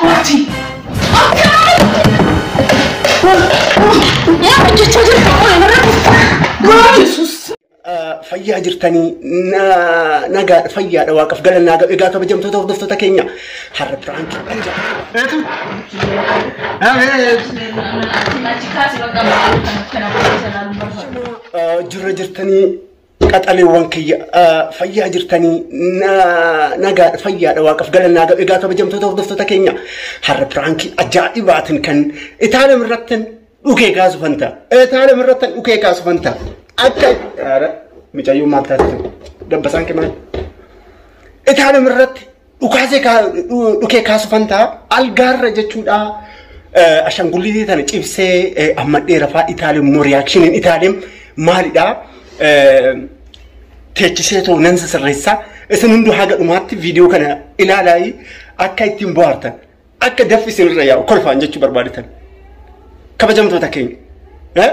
Kooti. Yaa hojjechaa jirta qola bara. Yesus. Fayyaa jirtanii nagaa fayyaadha waaqaf galannaa egaa kabajamtoota hordoftoota keenya har'a piraanki anja. Jirra jirtanii qaxaleewwan kiyya fayyaa jirtanii nagaa fayyaadha waaqaf galannaa egaa kabajamtoota hordoftoota keenya har'a piraanki ajaa'ibaatiin kan Itaaliyaan irratti dhukee kaasu fanta Itaaliyaan irratti dhukee kaasu fanta akka micayyuu maal taasisu dabbasaan kemal Itaaliyaan irratti dhukee kaasu fanta algaarra jechuudha ashangulliitii tana cibsee amma dheerafaa Itaaliyaan moo reakshiiniin Itaaliyaan maalidha teechisee too nan sirreessa isin hundu haga dhumaatti viidiyoo kana ilaalaa akka ittiin bohaartan akka daffi isinirra yaa'u kolfaan jechuu barbaadatan kabajamtoota keenya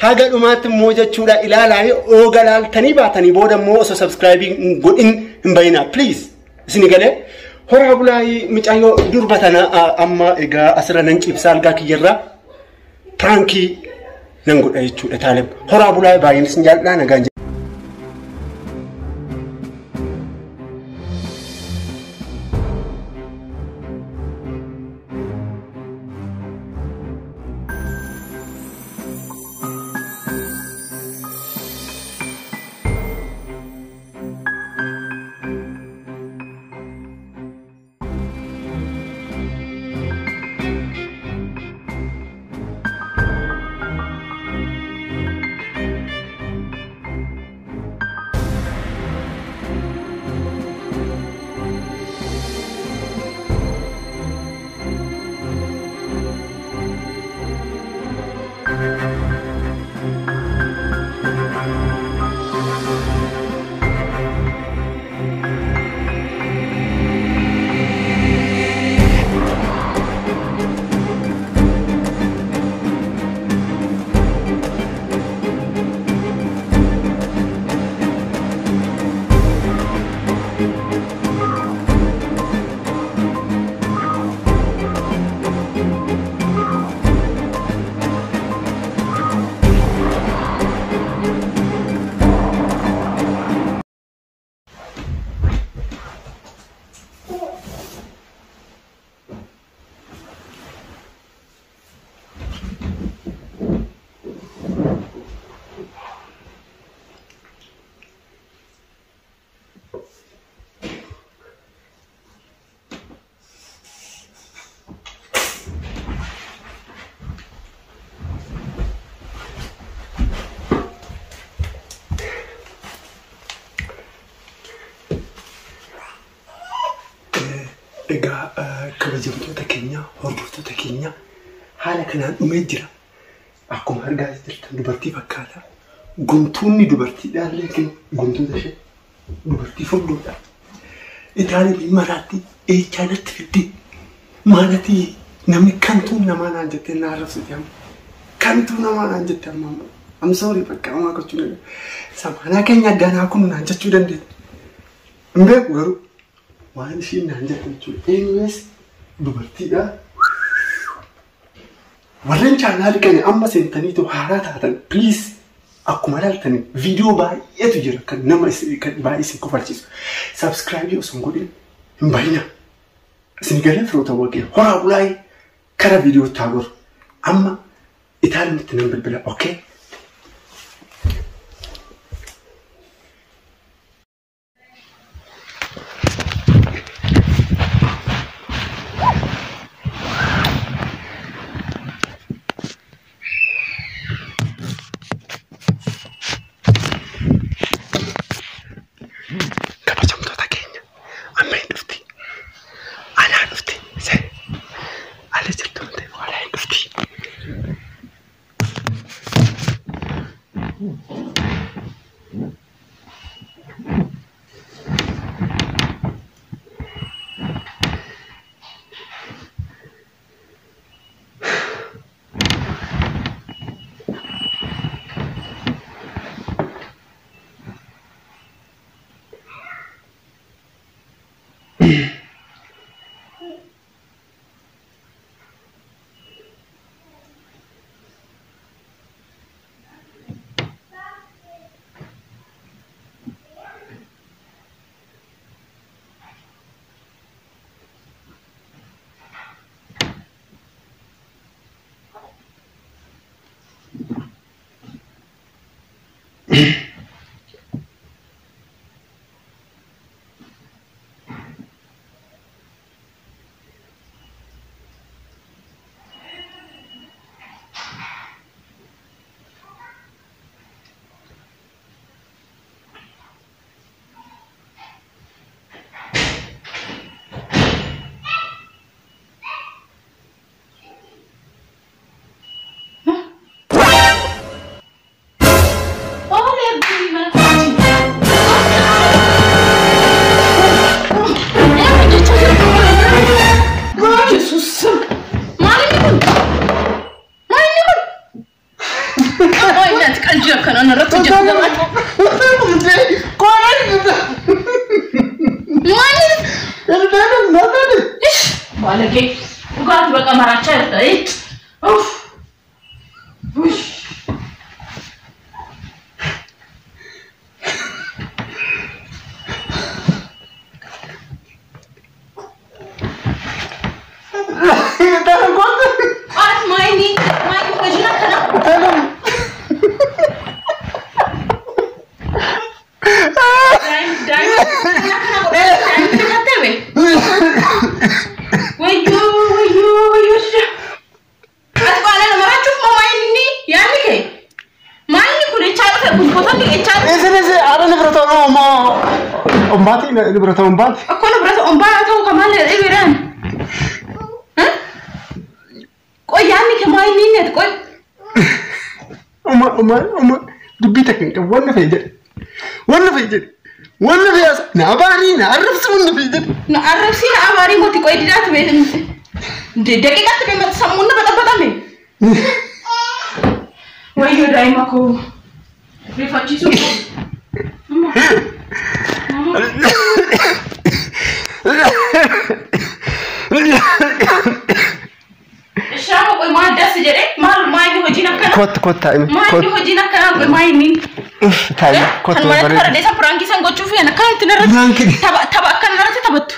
haga dhumaatti immoo jechuudha ilaalaa ooga laaltanii baatanii booda immoo osoo subscribe godhin hin bayinaa please isin galee horaa bulaa micayyoo durbatana amma egaa asirra nan cibsaa algaa kiyyarraa pirankii nan godha jechuudha Itaaliyaan horaa bulaa baay'een isin jaalladhaa nagaan. Egaa kabajamtoota keenya hordoftoota keenya haala kanaan dhumee jira akkuma argaa jirtan dubartii fakkaata guntuunni dubartiidhaan leekin guntuuta ishee dubartii furduudha Itaaliyaan maraatti eechaanatti fidde maalati namni kantuu namaa naan jettee naa arrabsite kantuu namaa naan jette amma I'm sorry bakka amma gochuu samaanaa keenya addaanaa kun naan jechuu dandeenya hin beeku garuu waan ishiin naan jette jechuudha anyways dubartiidha warreen chaanaali kana amma seentaniitu haaraa taatan please akkuma ilaaltanii viidiyoo baay'eetu jira kan nama kan baay'ee isin kofalchiisu subscribe osoo hin godhin hin bayina isin galee firoota wagee horaa bulaa kara viidiyoo taagor amma Itaaliyaanitti nan bilbila okay. نبرة أمبات أكون نبرة أمبات هو كمان إيران ها كوي يعني كمان مين تقول أما دبيتك إنك ولا فيدر ولا في أس نعباري نعرف سمون فيدر نعرف سين نعباري موتي كوي ديات بين دقيقة تكلم سمون بتبتة مين ويو دايما كو ريفاتشي سو الشام أقول ما داس جري ما يجي وجينا كنا كوت تايم ما يجي وجينا كنا أقول ما يمين تايم كوت أنا ما أقدر ديسا برانكي سانغو تشوفي أنا كان تنرد تبا كان نرد تبتو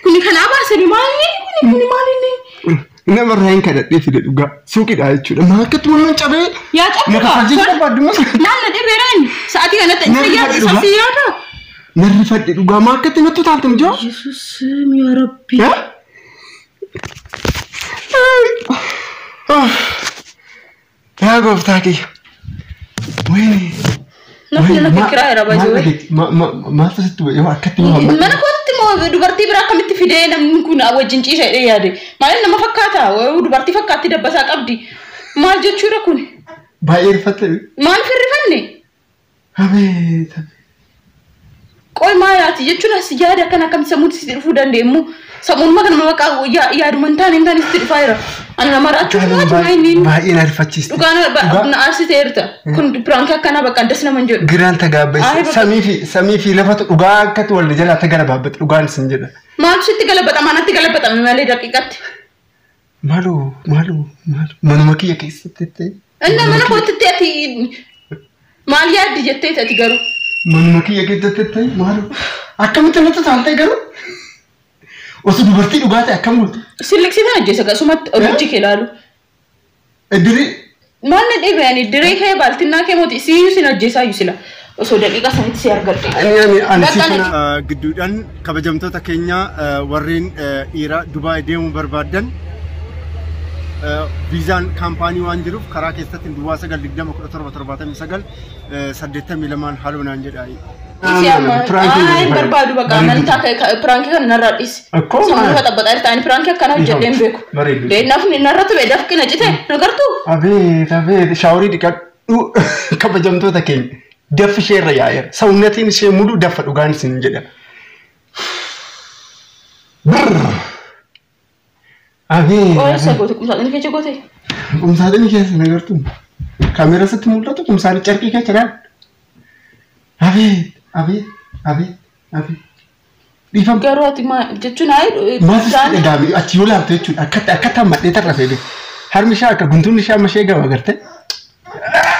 كوني كان أبا سري ما يمين كوني ما يمين نمر هين كذا ديفيد دوغا سوكي داي تشو ما كنت من شبه يا ما تفاجئ بعد ما لا دي بيران ساعتي أنا تنسيات سفياتا نرفع دوغا ما كنت نتو تعلم جو يسوع يا ربي يا قفتاكي وين نحن فكرة يا ربي ما فزت يا أكتر ما أنا كنت ما دبرتي براك مت في دينا ممكن أوجين شيء يا دي ما لنا ما فكرتها ودبرتي فكرتي دبسك أبدي ما جت شو ركوني باير فتل ما نفرفني أبيت كل ما يأتي جتشنا سجادة كنا كم سموت سيرفودان ديمو سمون ما كنا ما كا يا رمانتان إنتان استرفايرة أنا ما رأيت شو ما جمعينين باير نعرفتشيست وكان نأسي تيرتا كنت برانكا كنا بكندسنا منجود جران تجابس سامي في لفت وقا كتول جلا تجربت وقا نسنجدا ما تشتي قلبت أما نتي قلبت أما مالي دقيقة مالو ما كي يكيس تتي أنا ما نقول تتي مالي أدي جتة تتجرو ما كي يكيس تتي مالو أكمل تنتو سانتي جرو وسط برتي لغات أكمل سلك سيدا جيسا كسمت رجي كلالو الدري ما ندري يعني الدري هي بالتنا كموت سيو سينا جيسا يسلا وسود دقيقة سمت سيار قرتي أنا سيفنا قدودان كبجمتو تكينيا ورين إيرا دبي ديمو بربادن فيزان كامباني وانجروف كراكستة دواء سجل لقدام كرة مسجل سدته ميلمان حلونا نجد أي بربادو بقى من تاك برانكي كان نراديس سمو فتا بدأت تاني برانكي كان جدين بيكو ده نفني نرات بدأ فكنا جته نقرتو أبي شاوري ديك كبجمتو تكين دف شيء رياير سونتين شيء مودو دف دوغان سنجدا أبي سأقول لكم سألني كيف جوتي سألني كيف نقرتو كاميرا ستمولة تو سألني شركي كيف كذا أبي Garuu ati jechuun maal dhagaami ati yoo laafte jechuudha akkata madhee tarra fedhe harmi isaa akka guntuun isaa mashee gaba agarte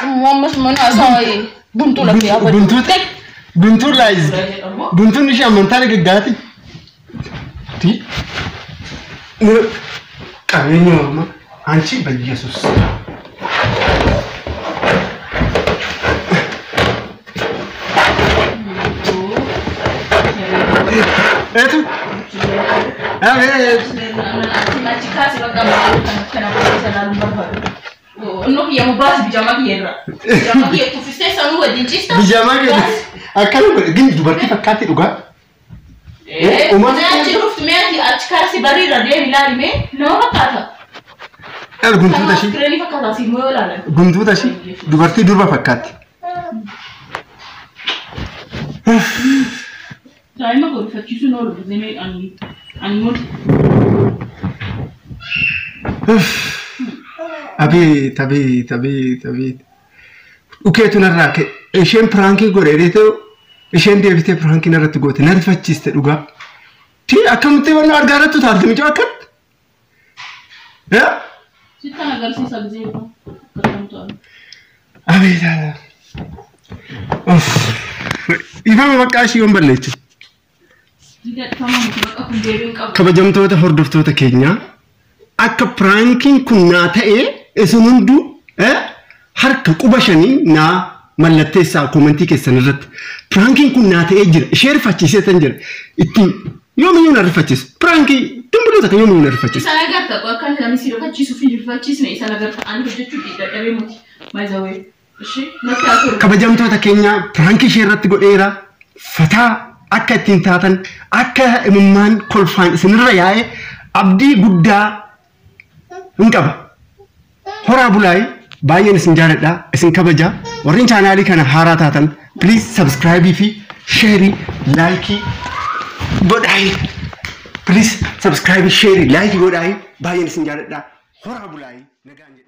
ammas mana asaa guntuu lakkee abadi guntuu laayiz guntuun isaa amantaa gaggaati ti qabeenya orma anchi biyyesus Etu. Bijama ke akan gini dubartii fakkaatti dhugaa. Guntuuta shi dubartii durba fakkaatti. Daa'ima gorfachiisuun oolu bizinee ani muti. Abi. Ukeetu narraa ka'e isheen pirankii godhee ta'u isheen deebitee pirankii narratti goote na rifachiiste dhugaa. Tii akkamitti waan argaa irratti taate miidhaa akkatti. Sittan agarsiisa bizeetu akkamitti taate. Abeetaa. Ifama maqaa ishii waan balleessu. Kabajamtoota hordoftoota keenyaa akka piraankiin kun naa ta'ee isin hunduu harka quba shanii naa mallatteessaa koomentii keessan irratti piraankiin kun naa ta'ee jira ishee rifachiisee tan jira ittiin yoomiyyuu na rifachiisu piraankii dumbuloota kan yoomiyyuu na rifachiisu. Isaan agarta akka namni si rifachiisuu fi rifachiisne isaan agarta ani hojjechuu dadhabee muti maayizawee. Kabajamtoota keenyaa pirankii ishee irratti godheera fataa akka ittiin taatan akka imimmaan kolfaan isinirra yaa'e abdii guddaa hin qaba. Horaa bulaay baay'een isin jaaladha isin kabaja warreen chaanaalii kana haaraa taatan please subscribe fi share like godhaa. Please subscribe share like godhaa baay'een isin jaaladha. Horaa bulaay nagaan.